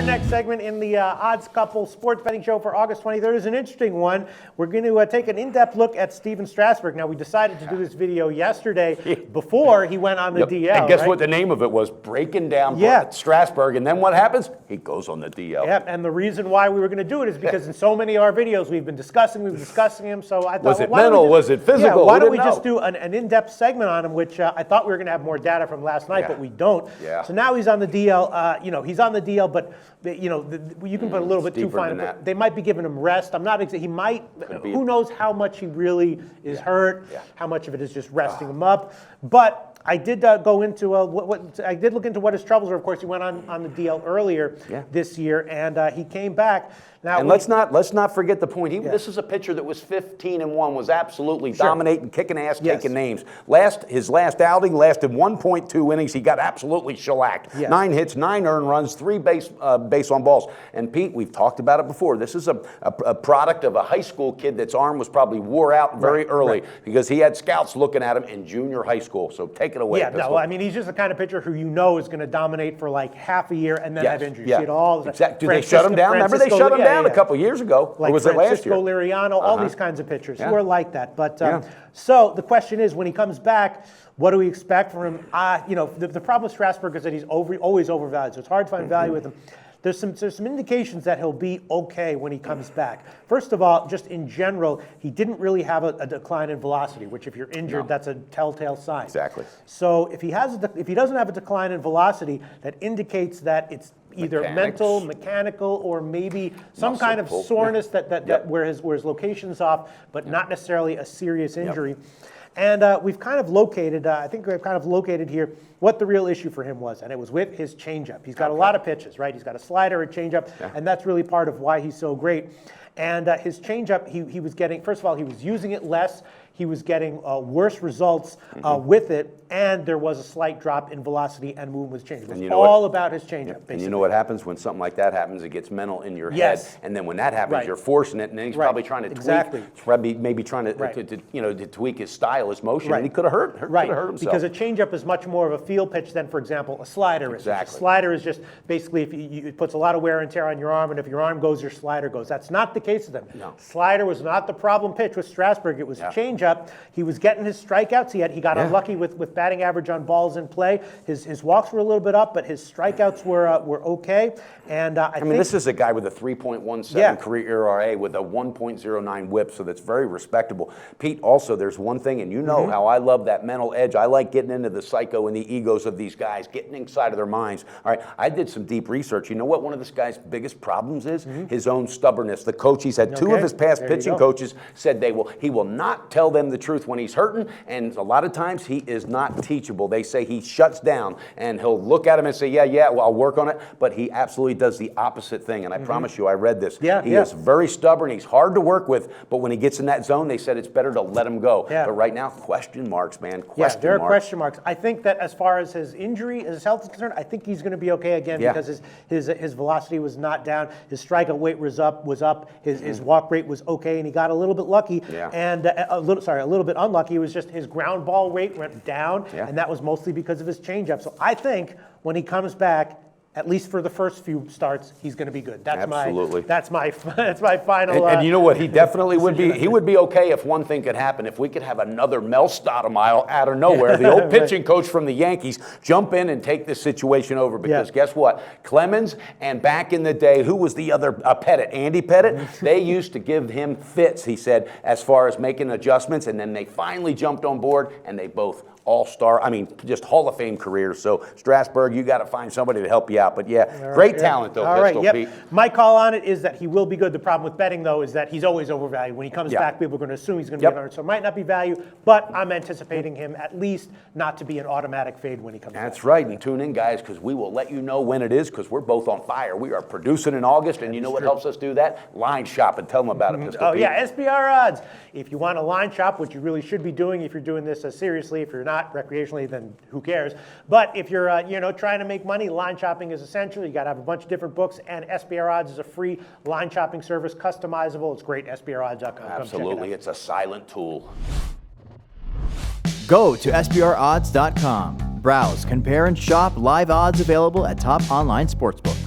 Our next segment in the Odds Couple Sports Betting Show for August 23rd is an interesting one. We're going to take an in-depth look at Stephen Strasburg. Now, we decided to do this video yesterday before he went on the DL. And guess right? what the name of it was? Breaking down Strasburg. And then what happens? He goes on the DL. Yeah, and the reason why we were going to do it is because in so many of our videos we've been discussing him. So I thought, was it mental? Was it physical? Yeah, why don't we just do an in-depth segment on him, which I thought we were going to have more data from last night, but we don't. Yeah. So now he's on the DL. He's on the DL, but you can put a little bit too fine. They might be giving him rest. I'm not. He might. Who knows how much he really is hurt? Yeah. How much of it is just resting him up? But I did go into I did look into what his troubles were. Of course, he went on the DL earlier this year, and he came back. Now, and let's not forget the point. This is a pitcher that was 15-1, was absolutely dominating, kicking ass, taking names. His last outing lasted 1.2 innings. He got absolutely shellacked. 9 hits, 9 earned runs, 3 base on balls. And Pete, we've talked about it before. This is a product of a high school kid that's arm was probably wore out very early because he had scouts looking at him in junior high school. So take it away. Yeah, no, I mean, he's just the kind of pitcher who is going to dominate for like half a year and then have injuries. Yeah, exactly. Do they shut him down? Remember they shut him down a couple years ago. Like or was it last year? Francisco Liriano, all these kinds of pitchers who are like that. But so the question is, when he comes back, what do we expect from him? The problem with Strasburg is that he's always overvalued, so it's hard to find value with him. There's some indications that he'll be okay when he comes back. First of all, just in general, he didn't really have a decline in velocity, which if you're injured, that's a telltale sign. Exactly. So if he doesn't have a decline in velocity, that indicates that it's either mental, mechanical, or maybe some kind of soreness where his location's off, but not necessarily a serious injury. And we've kind of located, I think we've kind of located here what the real issue for him was, and it was with his changeup. He's got a lot of pitches, right? He's got a slider, a changeup, and that's really part of why he's so great. And his changeup, he was getting, first of all, he was using it less. He was getting worse results with it, and there was a slight drop in velocity and movement was changing. It was all about his changeup, basically. And you know what happens when something like that happens? It gets mental in your head, and then when that happens, you're forcing it, and then he's probably trying to tweak, maybe trying to tweak his style, his motion, and he could have hurt himself. Because a changeup is much more of a field pitch than, for example, a slider is. A slider is just basically it puts a lot of wear and tear on your arm, and if your arm goes, your slider goes. That's not the case with him. No. Slider was not the problem pitch with Strasburg. It was changeup. He was getting his strikeouts. He got unlucky with batting average on balls in play. His walks were a little bit up, but his strikeouts were okay. And I mean, this is a guy with a 3.17 career ERA with a 1.09 WHIP, so that's very respectable. Pete, also, there's one thing, and you know how I love that mental edge. I like getting into the psycho and the egos of these guys, getting inside of their minds. All right, I did some deep research. You know what one of this guy's biggest problems is? His own stubbornness. The coach, he's had 2 of his past pitching coaches said he will not tell them the truth when he's hurting, and a lot of times he is not teachable. They say he shuts down, and he'll look at him and say, well, I'll work on it, but he absolutely does the opposite thing, and I promise you, I read this. He is very stubborn. He's hard to work with, but when he gets in that zone, they said it's better to let him go. But right now, question marks, man. There are question marks. I think that as far as his injury, as his health is concerned, I think he's going to be okay again because his velocity was not down. His strikeout weight was up. His walk rate was okay, and he got a little bit lucky and a little bit unlucky. It was just his ground ball rate went down, and that was mostly because of his changeup. So I think when he comes back, at least for the first few starts, he's going to be good. That's my final. And you know what? He definitely would be. He would be okay if one thing could happen. If we could have another Mel Stoudemire out of nowhere, the old pitching coach from the Yankees, jump in and take this situation over. Because guess what? Clemens and back in the day, who was the other Pettit? Andy Pettit. They used to give him fits. He said, as far as making adjustments, and then they finally jumped on board, and they both all-star, just Hall of Fame careers. So Strasburg, you got to find somebody to help you out. But great talent though, Pete. My call on it is that he will be good. The problem with betting though is that he's always overvalued. When he comes back, people are going to assume he's going to be 100. So it might not be value, but I'm anticipating him at least not to be an automatic fade when he comes back. That's right. And tune in, guys, because we will let you know when it is, because we're both on fire. We are producing in August, and you know what helps us do that? Line shop, and tell them about it, Pistol Pete. SBR odds. If you want a line shop, which you really should be doing if you're doing this seriously. If you're not recreationally, then who cares? But if you're trying to make money, line shopping is essential. You got to have a bunch of different books, and SBR Odds is a free line shopping service, customizable. It's great. SBRodds.com. Absolutely, it's a silent tool. Go to SBRodds.com. Browse, compare, and shop live odds available at top online sportsbooks.